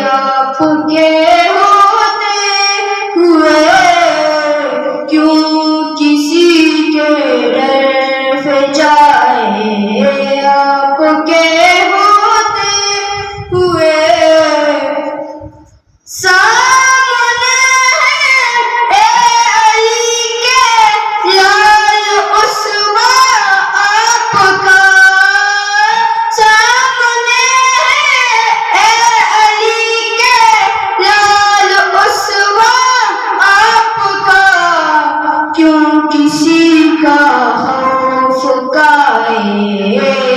آپ کے ہوتے ہوئے کیوں کسی کے ڈر پہ جائے؟ آپ کے ہوتے ہوئے سامنے اے علی کے لال اسوہ آپ کا، سامنے اے علی کے لال اسوہ آپ کا، کیوں کسی کا خوف کائے؟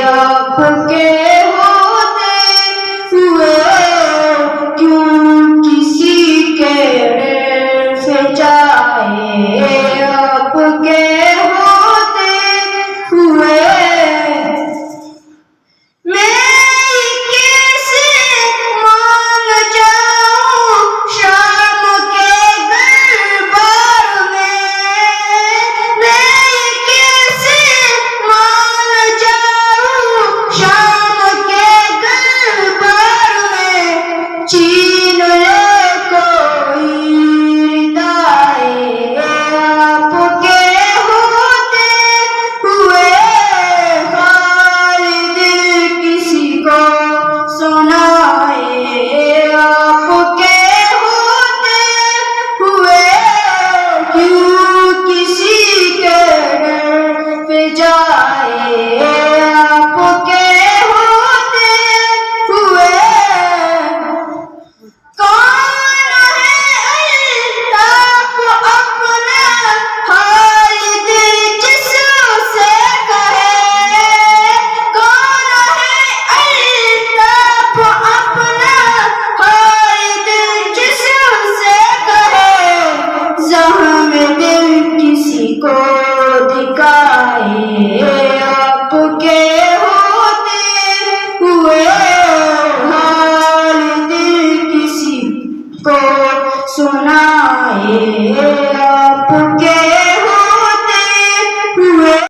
آپ کے ہوتے ہوئے کیوں کسی کے ڈر سے جائے؟ آپ کے ہوتے ہوئے میں کیسے مان جاؤں شام کے دربار میں کیسے مان جاؤں شام کے دربار میں، چھین لے کوئی ردائے آپ کے ہوتے ہوئے، خالد کسی کو سنائے؟ آپ کے ہوتے ہوئے کیوں کسی کے ڈر پہ جائے؟ آپ کے ہوتے ہوئے کون ہے الطاف اپنا حال دل جس سے کہے؟ کون ہے الطاف اپنا حال دل جس سے کہے؟ زخم دل کسی کو دکھائے؟ آپ کے ہوتے ہوئے حال دل کسی کو سنائے؟